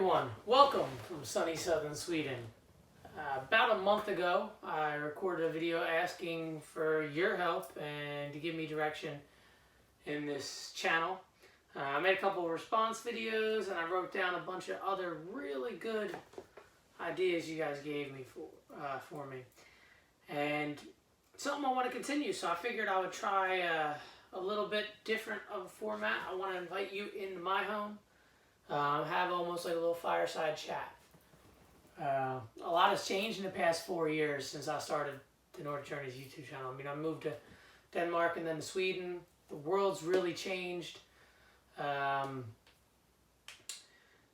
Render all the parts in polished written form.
everyone, welcome from sunny southern Sweden. About a month ago, I recorded a video asking for your help and to give me direction in this channel. I made a couple of response videos and I wrote down a bunch of other really good ideas you guys gave me for me. And it's something I want to continue, so I figured I would try a little bit different of a format. I want to invite you into my home. Have almost like a little fireside chat. A lot has changed in the past 4 years since I started the Nordic Journeys YouTube channel. I mean, I moved to Denmark and then to Sweden. The world's really changed. I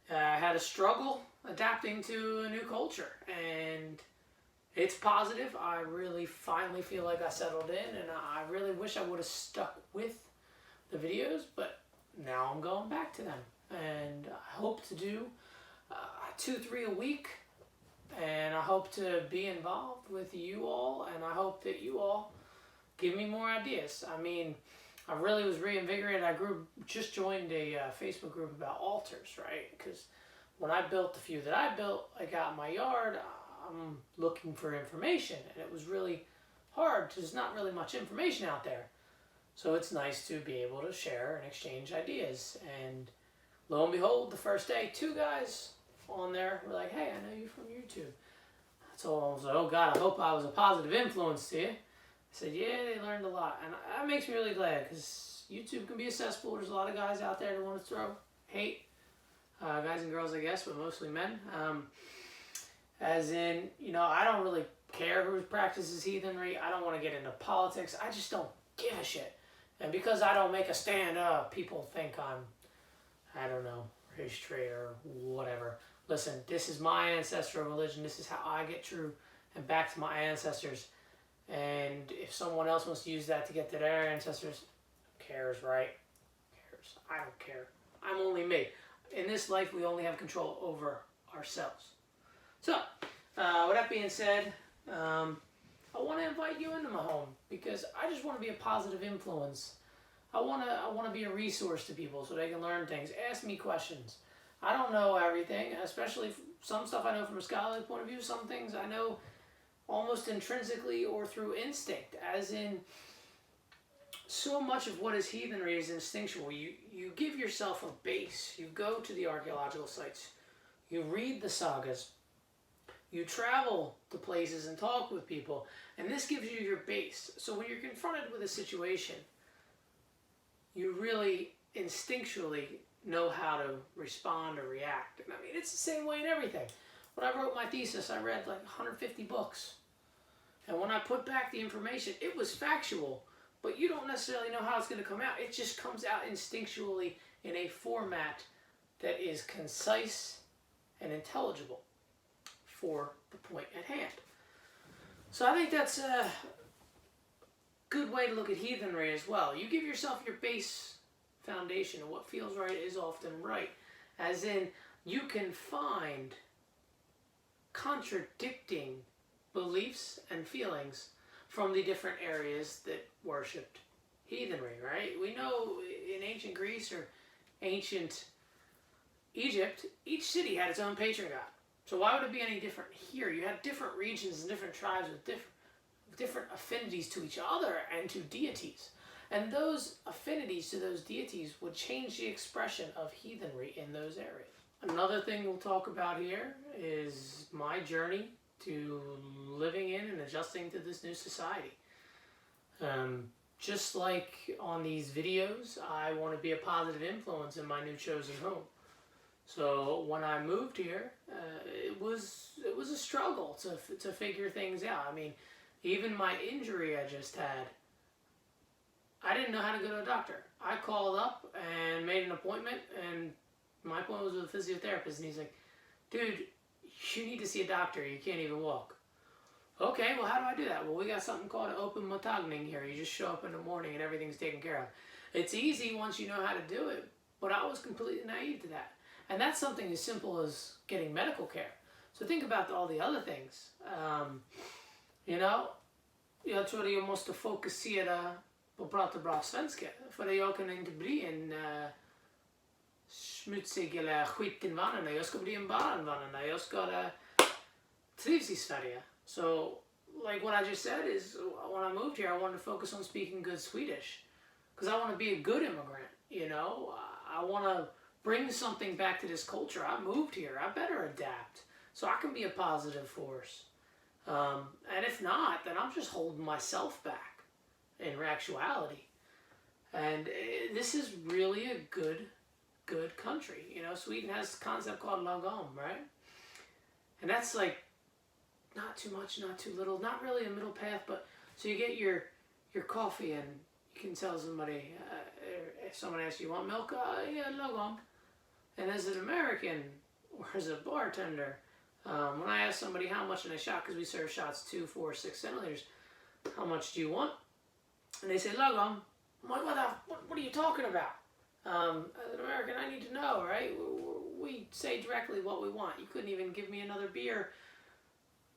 had a struggle adapting to a new culture, and it's positive. I really finally feel like I settled in, and I really wish I would have stuck with the videos, but now I'm going back to them. And I hope to do 2-3 a week, and I hope to be involved with you all, and I hope that you all give me more ideas. I mean, I really was reinvigorated. I just joined a Facebook group about altars, right? Because when I built the few that I built, like out in my yard, I'm looking for information, and it was really hard because there's not really much information out there. So it's nice to be able to share and exchange ideas. And lo and behold, the first day, 2 guys on there were like, "Hey, I know you from YouTube." So I was like, "Oh God, I hope I was a positive influence to you." I said, "Yeah, they learned a lot." And that makes me really glad, because YouTube can be a cesspool. There's a lot of guys out there that want to throw hate. Guys and girls, I guess, but mostly men. As in, I don't really care who practices heathenry. I don't want to get into politics. I just don't give a shit. And because I don't make a stand up, people think I don't know, race traitor or whatever. Listen, this is my ancestral religion. This is how I get true and back to my ancestors. And if someone else wants to use that to get to their ancestors, who cares, right? Who cares? I don't care. I'm only me. In this life, we only have control over ourselves. So, with that being said, I want to invite you into my home because I just want to be a positive influence. I want to be a resource to people so they can learn things. Ask me questions. I don't know everything, especially some stuff I know from a scholarly point of view. Some things I know almost intrinsically or through instinct, as in so much of what is heathenry is instinctual. You give yourself a base. You go to the archaeological sites. You read the sagas. You travel to places and talk with people. And this gives you your base. So when you're confronted with a situation, you really instinctually know how to respond or react. And I mean, it's the same way in everything. When I wrote my thesis, I read like 150 books. And when I put back the information, it was factual, but you don't necessarily know how it's going to come out. It just comes out instinctually in a format that is concise and intelligible for the point at hand. So I think that's a good way to look at heathenry as well. You give yourself your base foundation, and what feels right is often right. As in, you can find contradicting beliefs and feelings from the different areas that worshipped heathenry, right? We know in ancient Greece or ancient Egypt, each city had its own patron god. So why would it be any different here? You have different regions and different tribes with different affinities to each other and to deities. And those affinities to those deities would change the expression of heathenry in those areas. Another thing we'll talk about here is my journey to living in and adjusting to this new society. Just like on these videos, I want to be a positive influence in my new chosen home. So when I moved here, it was a struggle to figure things out. I mean, even my injury I just had, I didn't know how to go to a doctor. I called up and made an appointment, and my appointment was with a physiotherapist, and he's like, "Dude, you need to see a doctor. You can't even walk." Okay, well, how do I do that? Well, we got something called an open mottagning here. You just show up in the morning and everything's taken care of. It's easy once you know how to do it, but I was completely naive to that. And that's something as simple as getting medical care. Så think about all the other things. Jag tror jag måste fokusera på att prata bra svenska. För jag kan inte bli en smutsig eller skiten vanorna. Jag ska bli en barnvanorna. Jag ska trivs i Sverige. So, like what I just said is, when I moved here, I wanted to focus on speaking good Swedish. Because I want to be a good immigrant, you know? I want to bring something back to this culture. I moved here. I better adapt so I can be a positive force. And if not, then I'm just holding myself back in actuality. And this is really a good country. You know, Sweden has a concept called lagom, right? And that's like not too much, not too little, not really a middle path, but so you get your coffee and you can tell somebody, if someone asks you, want milk? Yeah, lagom. And as an American, or as a bartender, when I ask somebody how much in a shot, because we serve shots 2, 4, 6 centiliters, how much do you want? And they say lagom. I'm like, what are you talking about? As an American, I need to know, right? We say directly what we want. You couldn't even give me another beer,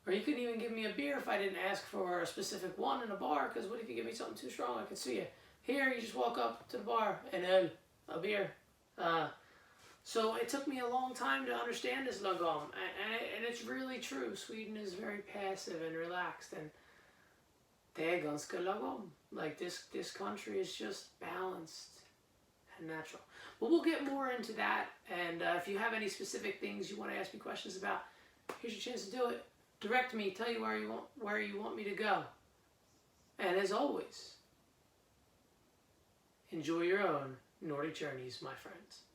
or you couldn't even give me a beer if I didn't ask for a specific one in a bar, because what if you give me something too strong? I can see you. Here, you just walk up to the bar and a beer. So it took me a long time to understand this lagom, and it's really true. Sweden is very passive and relaxed, and det är ganska lagom. Like this country is just balanced and natural. But we'll get more into that, and if you have any specific things you want to ask me questions about, here's your chance to do it. Direct me, tell you where you want me to go. And as always, enjoy your own Nordic journeys, my friends.